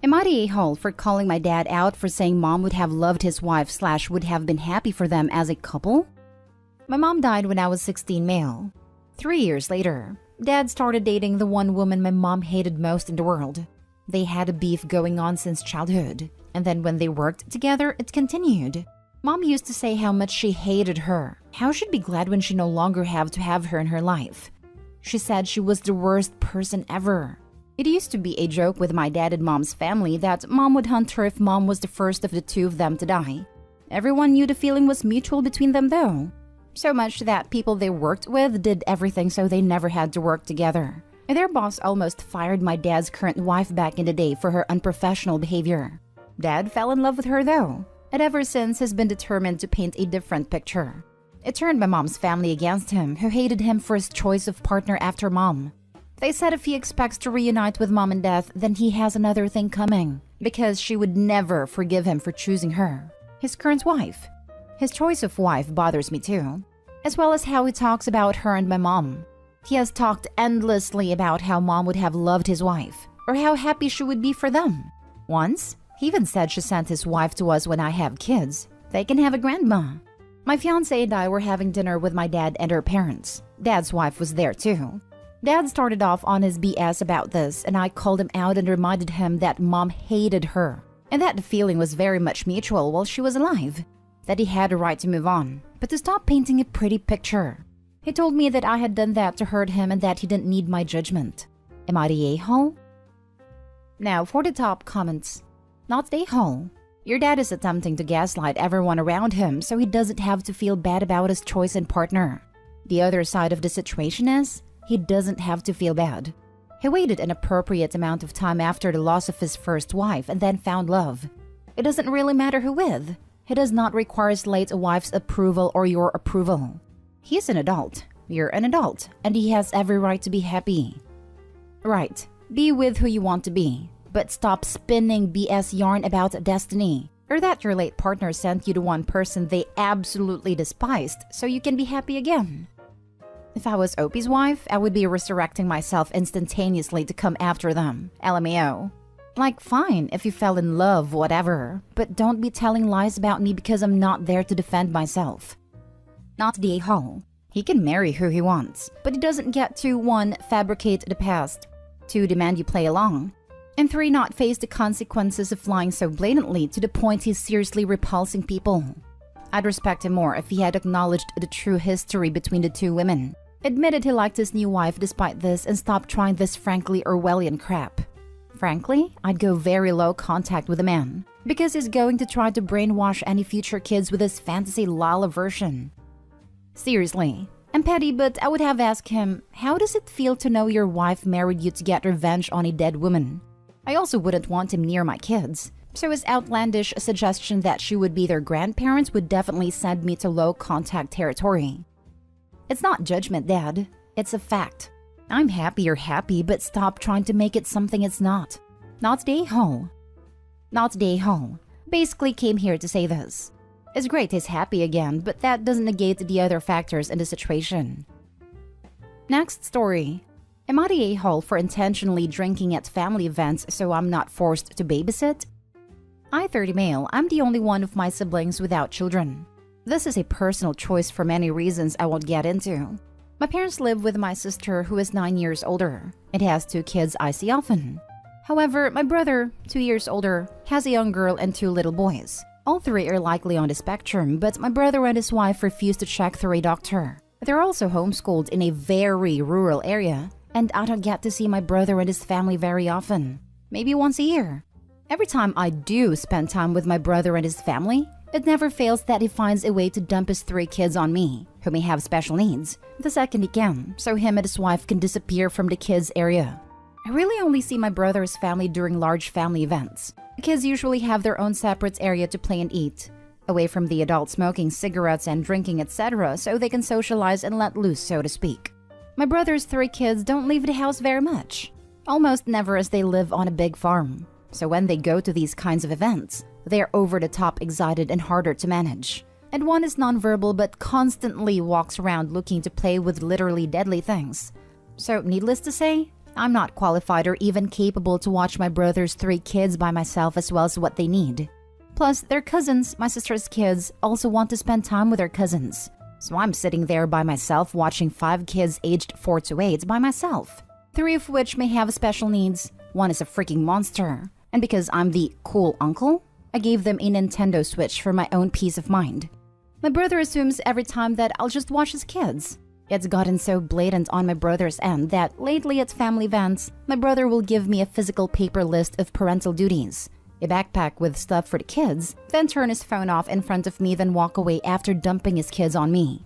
Am I the a-hole for calling my dad out for saying mom would have loved his wife / would have been happy for them as a couple? My mom died when I was 16 male. 3 years later, dad started dating the one woman my mom hated most in the world. They had a beef going on since childhood, and then when they worked together, it continued. Mom used to say how much she hated her, how she'd be glad when she no longer have to have her in her life. She said she was the worst person ever. It used to be a joke with my dad and mom's family that mom would hunt her if mom was the first of the two of them to die. Everyone knew the feeling was mutual between them though. So much that people they worked with did everything so they never had to work together. And their boss almost fired my dad's current wife back in the day for her unprofessional behavior. Dad fell in love with her though, and ever since has been determined to paint a different picture. It turned my mom's family against him, who hated him for his choice of partner after mom. They said if he expects to reunite with mom in death, then he has another thing coming, because she would never forgive him for choosing her, his current wife. His choice of wife bothers me too, as well as how he talks about her and my mom. He has talked endlessly about how mom would have loved his wife, or how happy she would be for them. Once, he even said she sent his wife to us when I have kids. They can have a grandma. My fiancé and I were having dinner with my dad and her parents. Dad's wife was there too. Dad started off on his BS about this, and I called him out and reminded him that mom hated her, and that the feeling was very much mutual while she was alive, that he had a right to move on, but to stop painting a pretty picture. He told me that I had done that to hurt him and that he didn't need my judgment. Am I the a-hole? Now for the top comments. Not the a-hole. Your dad is attempting to gaslight everyone around him so he doesn't have to feel bad about his choice and partner. The other side of the situation is, he doesn't have to feel bad. He waited an appropriate amount of time after the loss of his first wife and then found love. It doesn't really matter who with. He does not require his late wife's approval or your approval. He's an adult, you're an adult, and he has every right to be happy. Right, be with who you want to be, but stop spinning BS yarn about destiny, or that your late partner sent you to one person they absolutely despised so you can be happy again. If I was Opie's wife, I would be resurrecting myself instantaneously to come after them. LMAO. Like, fine, if you fell in love, whatever, but don't be telling lies about me because I'm not there to defend myself. Not the a-hole. He can marry who he wants, but he doesn't get to 1. Fabricate the past, 2. Demand you play along, and 3. Not face the consequences of lying so blatantly to the point he's seriously repulsing people. I'd respect him more if he had acknowledged the true history between the two women, admitted he liked his new wife despite this, and stopped trying this frankly Orwellian crap. Frankly, I'd go very low contact with the man, because he's going to try to brainwash any future kids with his fantasy Lala version. Seriously, I'm petty, but I would have asked him, how does it feel to know your wife married you to get revenge on a dead woman? I also wouldn't want him near my kids, so his outlandish suggestion that she would be their grandparents would definitely send me to low contact territory. It's not judgment, Dad. It's a fact. I'm happy you're happy, but stop trying to make it something it's not. Not the a-hole. Not the a-hole. Basically came here to say this. It's great he's happy again, but that doesn't negate the other factors in the situation. Next story. Am I the a-hole for intentionally drinking at family events so I'm not forced to babysit? I, 30 male, I'm the only one of my siblings without children. This is a personal choice for many reasons I won't get into. My parents live with my sister who is 9 years older and has 2 kids I see often. However, my brother, 2 years older, has a young girl and 2 little boys. All 3 are likely on the spectrum, but my brother and his wife refuse to check through a doctor. They're also homeschooled in a very rural area, and I don't get to see my brother and his family very often, maybe once a year. Every time I do spend time with my brother and his family, it never fails that he finds a way to dump his 3 kids on me, who may have special needs, the second he can, so him and his wife can disappear from the kids' area. I really only see my brother's family during large family events. The kids usually have their own separate area to play and eat, away from the adults smoking cigarettes and drinking, etc., so they can socialize and let loose, so to speak. My brother's 3 kids don't leave the house very much, almost never, as they live on a big farm. So when they go to these kinds of events, they are over the top excited and harder to manage. And one is nonverbal but constantly walks around looking to play with literally deadly things. So needless to say, I'm not qualified or even capable to watch my brother's 3 kids by myself as well as what they need. Plus, their cousins, my sister's kids, also want to spend time with their cousins. So I'm sitting there by myself watching 5 kids aged 4 to 8 by myself. 3 of which may have special needs. 1 is a freaking monster. And because I'm the cool uncle, I gave them a Nintendo Switch for my own peace of mind. My brother assumes every time that I'll just watch his kids. It's gotten so blatant on my brother's end that lately at family events, my brother will give me a physical paper list of parental duties, a backpack with stuff for the kids, then turn his phone off in front of me, then walk away after dumping his kids on me.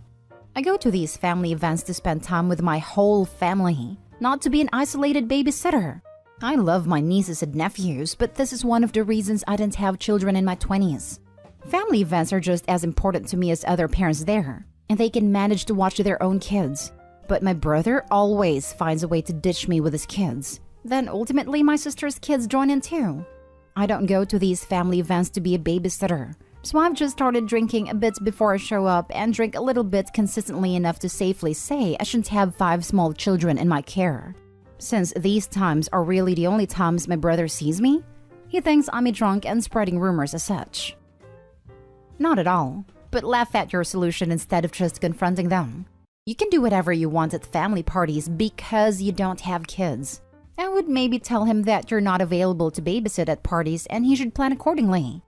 I go to these family events to spend time with my whole family, not to be an isolated babysitter. I love my nieces and nephews, but this is one of the reasons I didn't have children in my 20s. Family events are just as important to me as other parents there, and they can manage to watch their own kids. But my brother always finds a way to ditch me with his kids. Then ultimately my sister's kids join in too. I don't go to these family events to be a babysitter, so I've just started drinking a bit before I show up and drink a little bit consistently enough to safely say I shouldn't have 5 small children in my care. Since these times are really the only times my brother sees me, he thinks I'm a drunk and spreading rumors as such. Not at all, but laugh at your solution instead of just confronting them. You can do whatever you want at family parties because you don't have kids. I would maybe tell him that you're not available to babysit at parties and he should plan accordingly.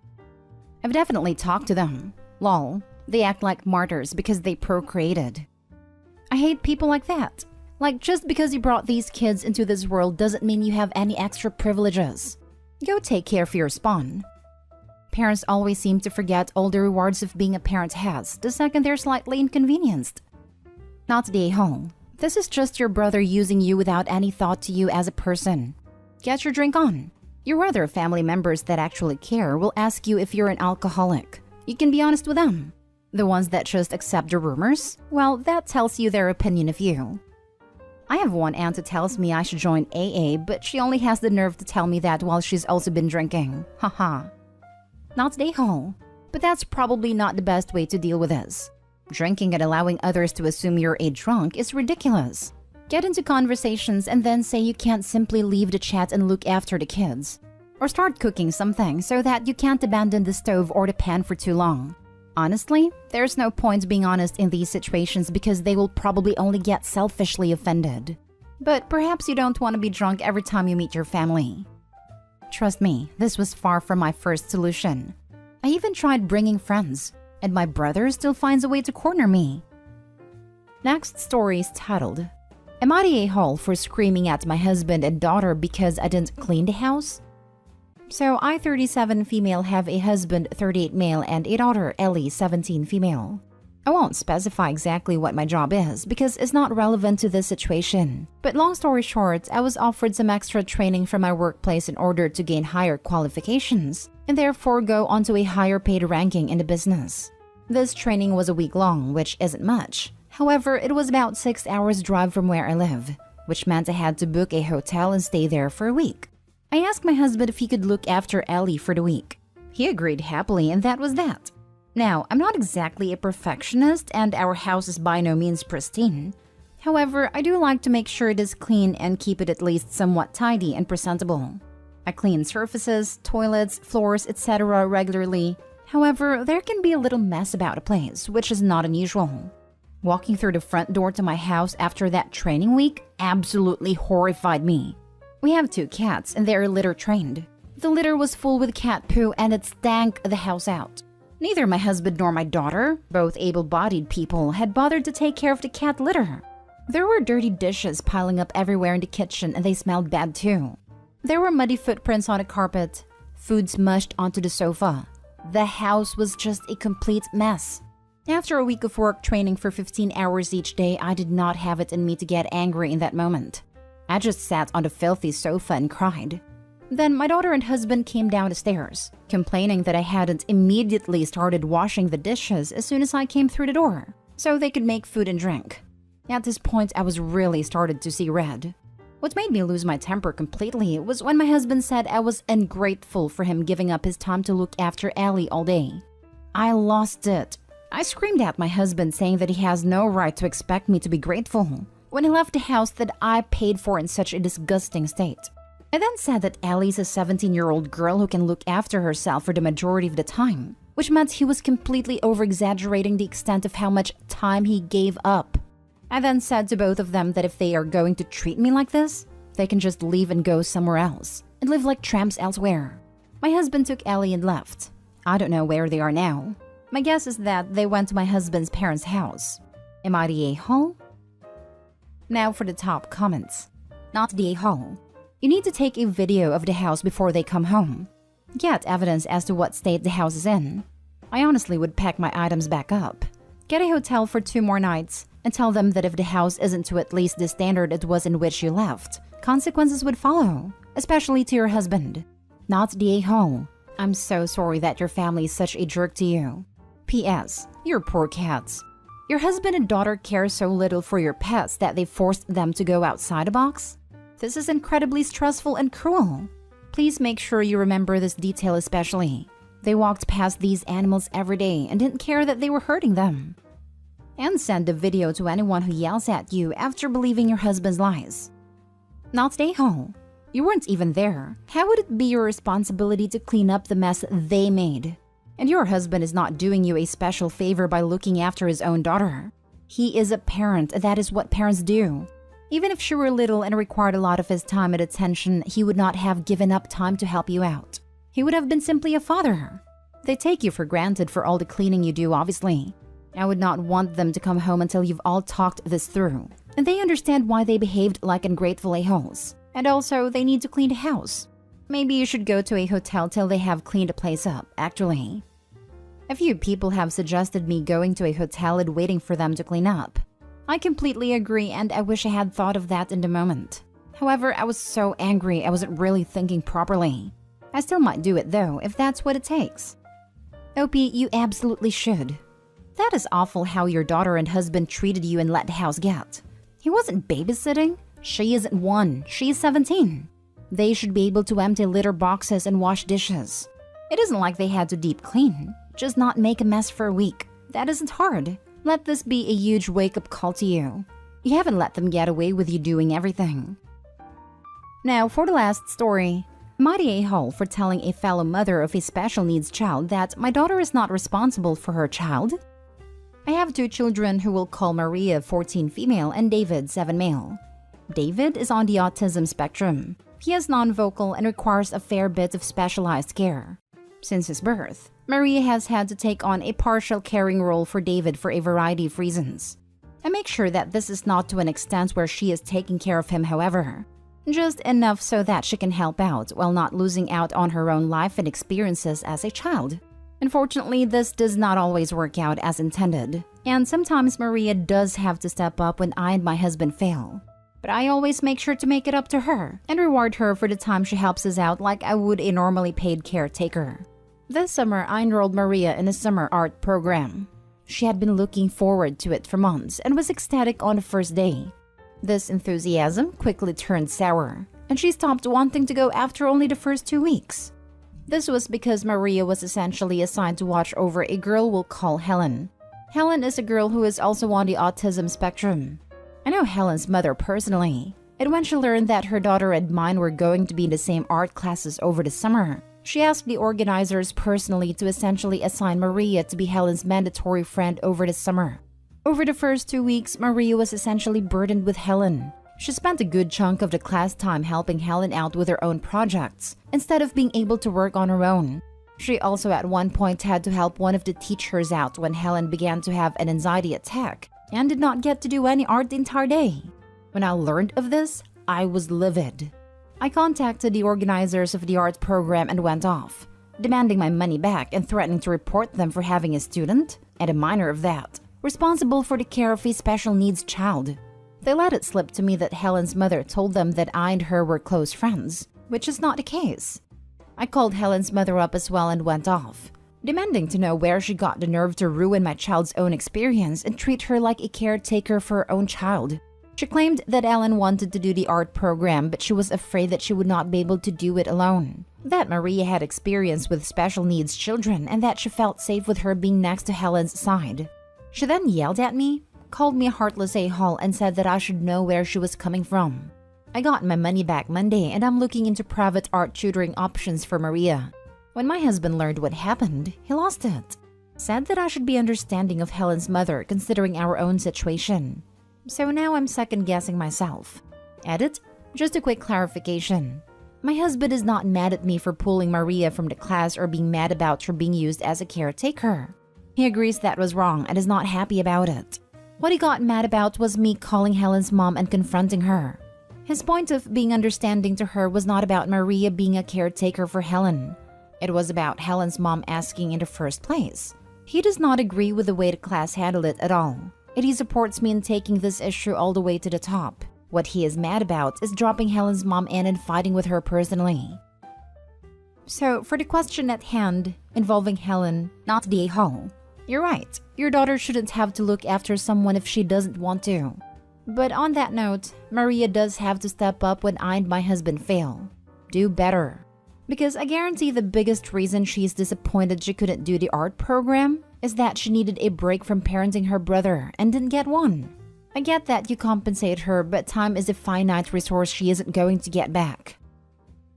I've definitely talked to them. Lol, they act like martyrs because they procreated. I hate people like that. Like, just because you brought these kids into this world doesn't mean you have any extra privileges. Go take care of your spawn. Parents always seem to forget all the rewards of being a parent has the second they're slightly inconvenienced. Not the a-hole. This is just your brother using you without any thought to you as a person. Get your drink on. Your other family members that actually care will ask you if you're an alcoholic. You can be honest with them. The ones that just accept the rumors, well, that tells you their opinion of you. I have one aunt who tells me I should join AA, but she only has the nerve to tell me that while she's also been drinking. Haha. Not the a-hole. But that's probably not the best way to deal with this. Drinking and allowing others to assume you're a drunk is ridiculous. Get into conversations and then say you can't simply leave the chat and look after the kids. Or start cooking something so that you can't abandon the stove or the pan for too long. Honestly, there's no point being honest in these situations because they will probably only get selfishly offended. But perhaps you don't want to be drunk every time you meet your family. Trust me, this was far from my first solution. I even tried bringing friends, and my brother still finds a way to corner me. Next story is titled, Am I the a-hole for screaming at my husband and daughter because I didn't clean the house? So I, 37 female, have a husband, 38 male, and a daughter, Ellie, 17 female. I won't specify exactly what my job is because it's not relevant to this situation. But long story short, I was offered some extra training from my workplace in order to gain higher qualifications and therefore go onto a higher paid ranking in the business. This training was a week long, which isn't much. However, it was about 6 hours drive from where I live, which meant I had to book a hotel and stay there for a week. I asked my husband if he could look after Ellie for the week. He agreed happily, and that was that. Now, I'm not exactly a perfectionist and our house is by no means pristine. However, I do like to make sure it is clean and keep it at least somewhat tidy and presentable. I clean surfaces, toilets, floors, etc. regularly. However, there can be a little mess about a place, which is not unusual. Walking through the front door to my house after that training week absolutely horrified me. We have 2 cats and they are litter trained. The litter was full with cat poo and it stank the house out. Neither my husband nor my daughter, both able-bodied people, had bothered to take care of the cat litter. There were dirty dishes piling up everywhere in the kitchen and they smelled bad too. There were muddy footprints on the carpet, food smushed onto the sofa. The house was just a complete mess. After a week of work training for 15 hours each day, I did not have it in me to get angry in that moment. I just sat on the filthy sofa and cried. Then my daughter and husband came down the stairs, complaining that I hadn't immediately started washing the dishes as soon as I came through the door, so they could make food and drink. At this point, I was really started to see red. What made me lose my temper completely was when my husband said I was ungrateful for him giving up his time to look after Ellie all day. I lost it. I screamed at my husband saying that he has no right to expect me to be grateful. when he left the house that I paid for in such a disgusting state. I then said that Ellie's a 17-year-old girl who can look after herself for the majority of the time, which meant he was completely over-exaggerating the extent of how much time he gave up. I then said to both of them that if they are going to treat me like this, they can just leave and go somewhere else and live like tramps elsewhere. My husband took Ellie and left. I don't know where they are now. My guess is that they went to my husband's parents' house. Am I the a-hole? Now for the top comments. Not the a-hole. You need to take a video of the house before they come home. Get evidence as to what state the house is in. I honestly would pack my items back up. Get a hotel for 2 more nights and tell them that if the house isn't to at least the standard it was in which you left, consequences would follow, especially to your husband. Not the a-hole. I'm so sorry that your family is such a jerk to you. P.S. Your poor cats. Your husband and daughter care so little for your pets that they forced them to go outside a box? This is incredibly stressful and cruel. Please make sure you remember this detail especially. They walked past these animals every day and didn't care that they were hurting them. And send the video to anyone who yells at you after believing your husband's lies. Not the a-hole. You weren't even there. How would it be your responsibility to clean up the mess they made? And your husband is not doing you a special favor by looking after his own daughter. He is a parent, that is what parents do. Even if she were little and required a lot of his time and attention, he would not have given up time to help you out. He would have been simply a father. They take you for granted for all the cleaning you do, obviously. I would not want them to come home until you've all talked this through, and they understand why they behaved like ungrateful a-holes. And also, they need to clean the house. Maybe you should go to a hotel till they have cleaned the place up, actually. A few people have suggested me going to a hotel and waiting for them to clean up. I completely agree, and I wish I had thought of that in the moment. However, I was so angry I wasn't really thinking properly. I still might do it though, if that's what it takes. OP, you absolutely should. That is awful how your daughter and husband treated you and let the house get. He wasn't babysitting. She isn't 1, she is 17. They should be able to empty litter boxes and wash dishes. It isn't like they had to deep clean. Just not make a mess for a week. That isn't hard. Let this be a huge wake-up call to you. You haven't let them get away with you doing everything. Now for the last story. Am I the a-hole for telling a fellow mother of a special needs child that my daughter is not responsible for her child? I have 2 children who we'll call Maria, 14 female, and David, 7 male. David is on the autism spectrum. He is non-vocal and requires a fair bit of specialized care. Since his birth, Maria has had to take on a partial caring role for David for a variety of reasons. I make sure that this is not to an extent where she is taking care of him, however. Just enough so that she can help out while not losing out on her own life and experiences as a child. Unfortunately, this does not always work out as intended, and sometimes Maria does have to step up when I and my husband fail. But I always make sure to make it up to her and reward her for the time she helps us out like I would a normally paid caretaker. This summer, I enrolled Maria in a summer art program. She had been looking forward to it for months and was ecstatic on the first day. This enthusiasm quickly turned sour, and she stopped wanting to go after only the first 2 weeks. This was because Maria was essentially assigned to watch over a girl we'll call Helen. Helen is a girl who is also on the autism spectrum. I know Helen's mother personally, and when she learned that her daughter and mine were going to be in the same art classes over the summer, she asked the organizers personally to essentially assign Maria to be Helen's mandatory friend over the summer. Over the first 2 weeks, Maria was essentially burdened with Helen. She spent a good chunk of the class time helping Helen out with her own projects, instead of being able to work on her own. She also at one point had to help one of the teachers out when Helen began to have an anxiety attack and did not get to do any art the entire day. When I learned of this, I was livid. I contacted the organizers of the art program and went off, demanding my money back and threatening to report them for having a student, and a minor of that, responsible for the care of a special needs child. They let it slip to me that Helen's mother told them that I and her were close friends, which is not the case. I called Helen's mother up as well and went off, demanding to know where she got the nerve to ruin my child's own experience and treat her like a caretaker for her own child. She claimed that Ellen wanted to do the art program, but she was afraid that she would not be able to do it alone. That Maria had experience with special needs children and that she felt safe with her being next to Helen's side. She then yelled at me, called me a heartless a-hole and said that I should know where she was coming from. I got my money back Monday and I'm looking into private art tutoring options for Maria. When my husband learned what happened, he lost it. Said that I should be understanding of Helen's mother considering our own situation. So now I'm second-guessing myself. Edit, just a quick clarification. My husband is not mad at me for pulling Maria from the class or being mad about her being used as a caretaker. He agrees that was wrong and is not happy about it. What he got mad about was me calling Helen's mom and confronting her. His point of being understanding to her was not about Maria being a caretaker for Helen. It was about Helen's mom asking in the first place. He does not agree with the way the class handled it at all, and he supports me in taking this issue all the way to the top. What he is mad about is dropping Helen's mom in and fighting with her personally. So, for the question at hand, involving Helen, not the a-hole, you're right, your daughter shouldn't have to look after someone if she doesn't want to. But on that note, Maria does have to step up when I and my husband fail. Do better. Because I guarantee the biggest reason she's disappointed she couldn't do the art program is that she needed a break from parenting her brother and didn't get one. I get that you compensate her, but time is a finite resource she isn't going to get back.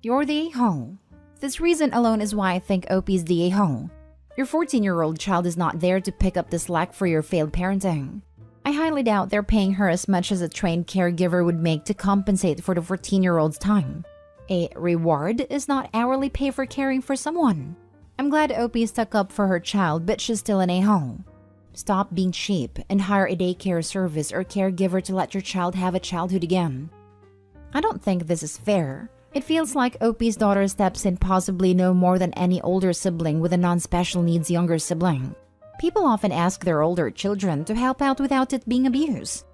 You're the a-hole. This reason alone is why I think Opie's the a-hole. Your 14-year-old child is not there to pick up the slack for your failed parenting. I highly doubt they're paying her as much as a trained caregiver would make to compensate for the 14-year-old's time. A reward is not hourly pay for caring for someone. I'm glad Opie stuck up for her child, but she's still an a-hole. Stop being cheap and hire a daycare service or caregiver to let your child have a childhood again. I don't think this is fair. It feels like Opie's daughter steps in possibly no more than any older sibling with a non-special needs younger sibling. People often ask their older children to help out without it being abuse.